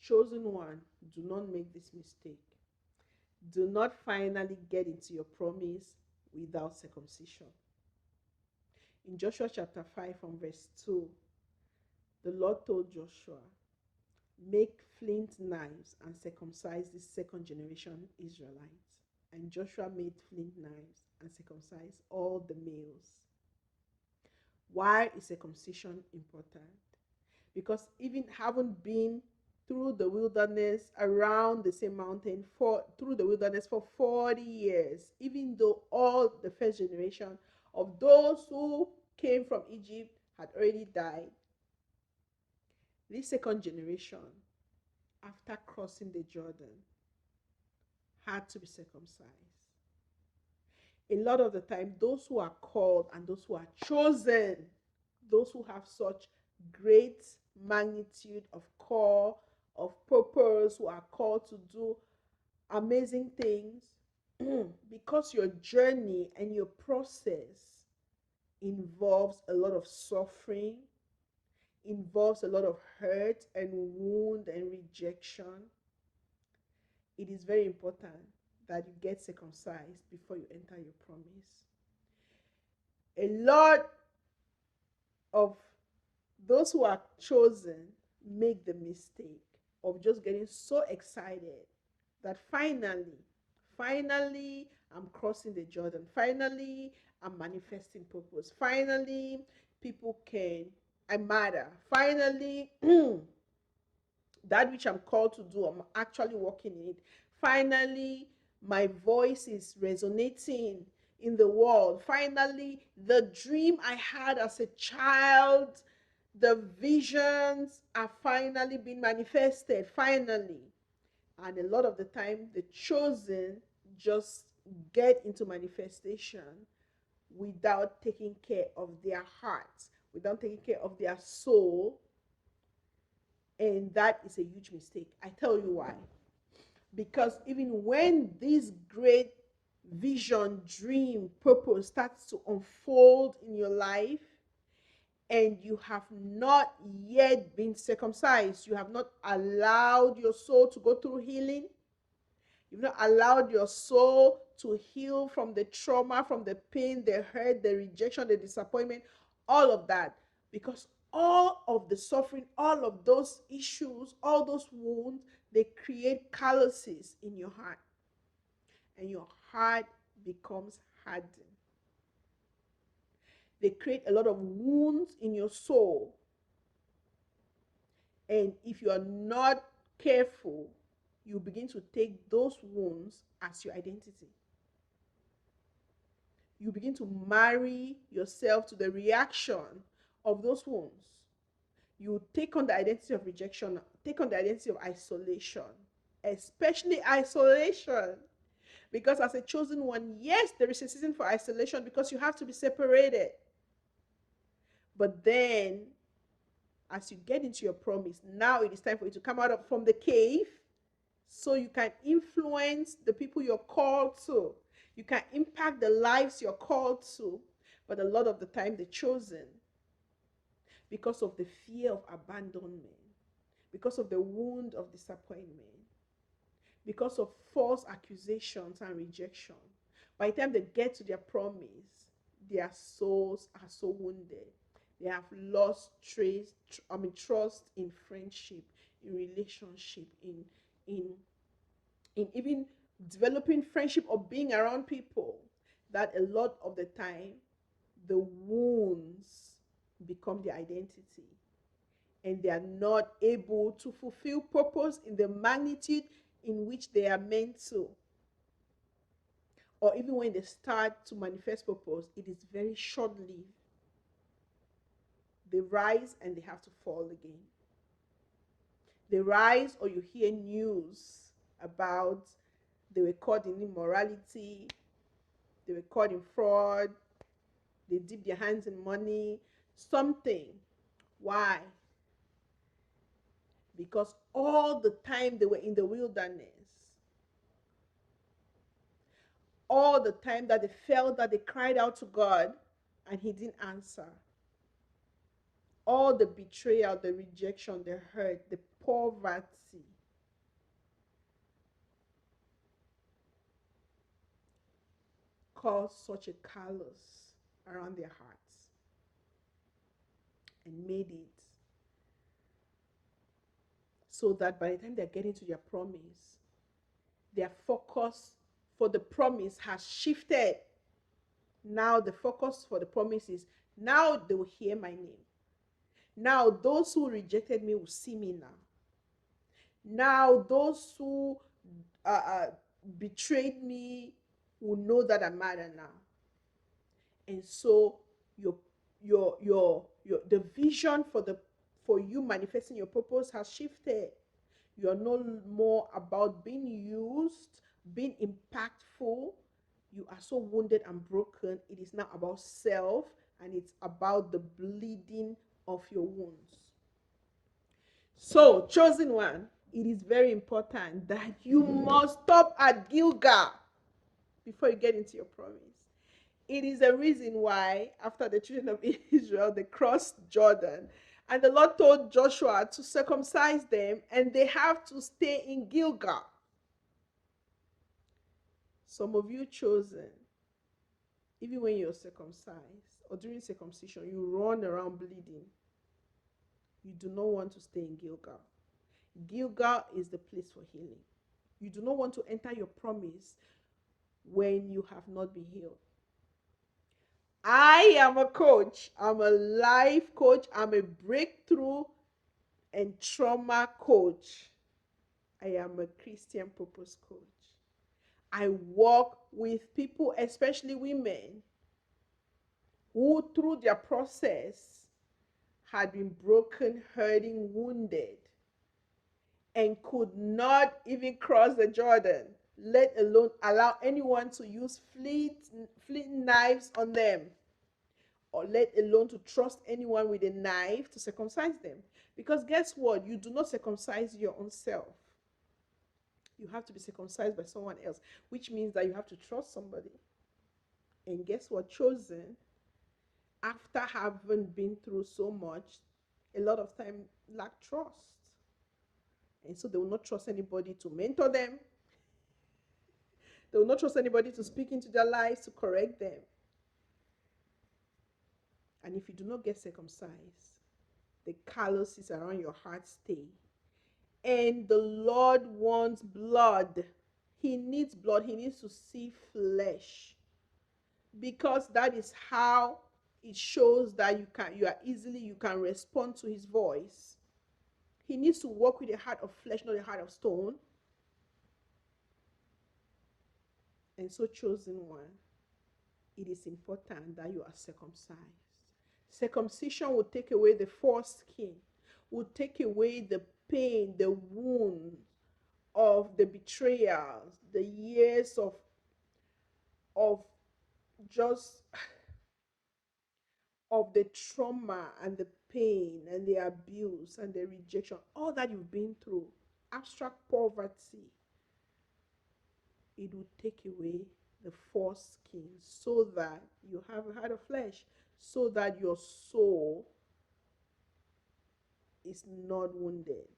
Chosen one, do not make this mistake. Do not finally get into your promise without circumcision. In Joshua chapter 5 from verse 2, the Lord told Joshua, make flint knives and circumcise the second generation Israelites. And Joshua made flint knives and circumcised all the males. Why is circumcision important? Because even having been through the wilderness, around the same mountain, through the wilderness for 40 years, even though all the first generation of those who came from Egypt had already died, this second generation, after crossing the Jordan, had to be circumcised. A lot of the time, those who are called and those who are chosen, those who have such great magnitude of core, of purpose, who are called to do amazing things, because your journey and your process involves a lot of suffering, involves a lot of hurt and wound and rejection, it is very important that you get circumcised before you enter your promise. A lot of those who are chosen make the mistake of just getting so excited that finally, I'm crossing the Jordan. Finally, I'm manifesting purpose. Finally, I matter. Finally, that which I'm called to do, I'm actually working in it. Finally, my voice is resonating in the world. Finally, the dream I had as a child, the visions are finally being manifested. Finally. And a lot of the time, the chosen just get into manifestation without taking care of their hearts, without taking care of their soul. And that is a huge mistake. I tell you why. Because even when this great vision, dream, purpose starts to unfold in your life, and you have not yet been circumcised, you have not allowed your soul to go through healing, you've not allowed your soul to heal from the trauma, from the pain, the hurt, the rejection, the disappointment, all of that. Because all of the suffering, all of those issues, all those wounds, they create calluses in your heart. And your heart becomes hardened. They create a lot of wounds in your soul. And if you are not careful, you begin to take those wounds as your identity. You begin to marry yourself to the reaction of those wounds. You take on the identity of rejection, take on the identity of isolation, especially isolation. Because as a chosen one, yes, there is a season for isolation because you have to be separated. But then, as you get into your promise, now it is time for you to come out from the cave so you can influence the people you're called to. You can impact the lives you're called to. But a lot of the time, the chosen, because of the fear of abandonment, because of the wound of disappointment, because of false accusations and rejection, by the time they get to their promise, their souls are so wounded. They have lost trust in friendship, in relationship, in even developing friendship or being around people, that a lot of the time the wounds become their identity, and they are not able to fulfill purpose in the magnitude in which they are meant to. Or even when they start to manifest purpose, it is very short-lived. They rise and they have to fall again. They rise, or you hear news about they were caught in immorality, they were caught in fraud, they dip their hands in money, something. Why? Because all the time they were in the wilderness, all the time that they felt that they cried out to God and he didn't answer, all the betrayal, the rejection, the hurt, the poverty, caused such a callous around their hearts and made it so that by the time they're getting to their promise, their focus for the promise has shifted. Now the focus for the promise is now they will hear my name. Now those who rejected me will see me now. Now those who uh, uh, betrayed me will know that I'm matter now. And so your the vision for you manifesting your purpose has shifted. You're no more about being used, being impactful. You are so wounded and broken. It is now about self, and it's about the bleeding of your wounds. So, chosen one, it is very important that you must stop at Gilgal before you get into your promise. It is a reason why, after the children of Israel, they crossed Jordan, and the Lord told Joshua to circumcise them, and they have to stay in Gilgal. Some of you chosen, even when you're circumcised or during circumcision, you run around bleeding. You do not want to stay in Gilgal. Gilgal is the place for healing. You do not want to enter your promise when you have not been healed. I am a coach. I'm a life coach. I'm a breakthrough and trauma coach. I am a Christian purpose coach. I work with people, especially women, who through their process had been broken, hurting, wounded, and could not even cross the Jordan, let alone allow anyone to use fleeting knives on them, or let alone to trust anyone with a knife to circumcise them. Because guess what? You do not circumcise your own self. You have to be circumcised by someone else, which means that you have to trust somebody. And guess what? Chosen, after having been through so much, a lot of time lack trust. And so they will not trust anybody to mentor them. They will not trust anybody to speak into their lives, to correct them. And if you do not get circumcised, the calluses around your heart stay. And the Lord wants blood. He needs blood. He needs to see flesh. Because that is how it shows that you can respond to his voice. He needs to walk with a heart of flesh, not a heart of stone. And so, chosen one, it is important that you are circumcised. Circumcision will take away the foreskin, will take away the pain, the wound of the betrayals, the years of just of the trauma and the pain and the abuse and the rejection, all that you've been through, abstract poverty. It will take away the foreskin so that you have a heart of flesh, so that your soul is not wounded,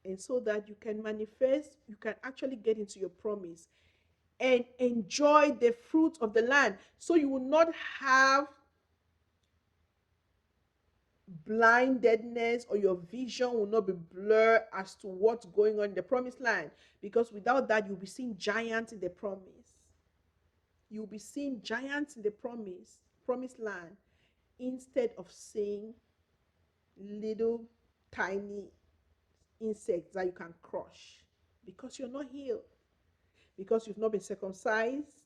and so that you can manifest, you can actually get into your promise and enjoy the fruit of the land. So you will not have blindedness, or your vision will not be blurred as to what's going on in the promised land, because without that you'll be seeing giants in the promise. You'll be seeing giants in the promised land, instead of seeing little tiny insects that you can crush, because you're not healed, because you've not been circumcised,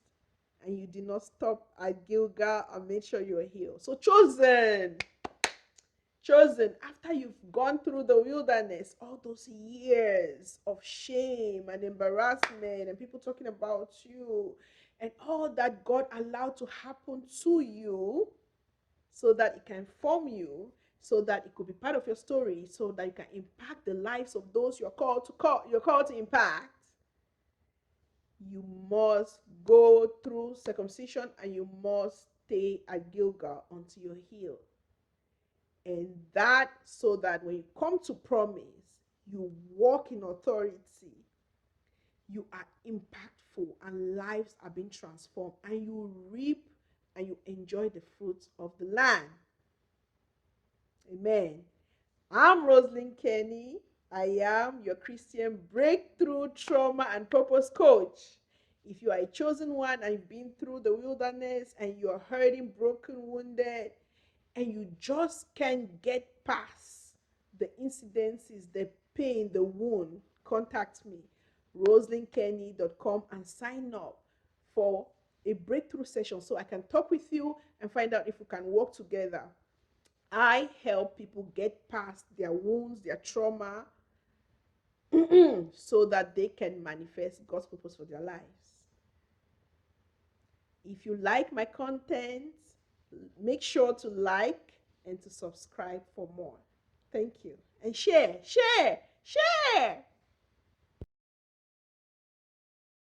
and you did not stop at Gilgal and make sure you are healed. So chosen, after you've gone through the wilderness, all those years of shame and embarrassment and people talking about you and all that God allowed to happen to you, so that it can form you, so that it could be part of your story, so that you can impact the lives of those you're called to impact. You must go through circumcision, and you must stay at Gilgal until you're healed. And that, so that when you come to promise, you walk in authority. you are impactful and lives are being transformed, and you reap and you enjoy the fruits of the land. Amen. I'm Rosalind Kenny. I am your Christian breakthrough trauma and purpose coach. If you are a chosen one and you've been through the wilderness and you are hurting, broken, wounded, and you just can't get past the incidences, the pain, the wound, contact me, rosalindkenny.com, and sign up for a breakthrough session so I can talk with you and find out if we can work together. I help people get past their wounds, their trauma, so that they can manifest God's purpose for their lives. If you like my content, make sure to like and to subscribe for more. Thank you. And share.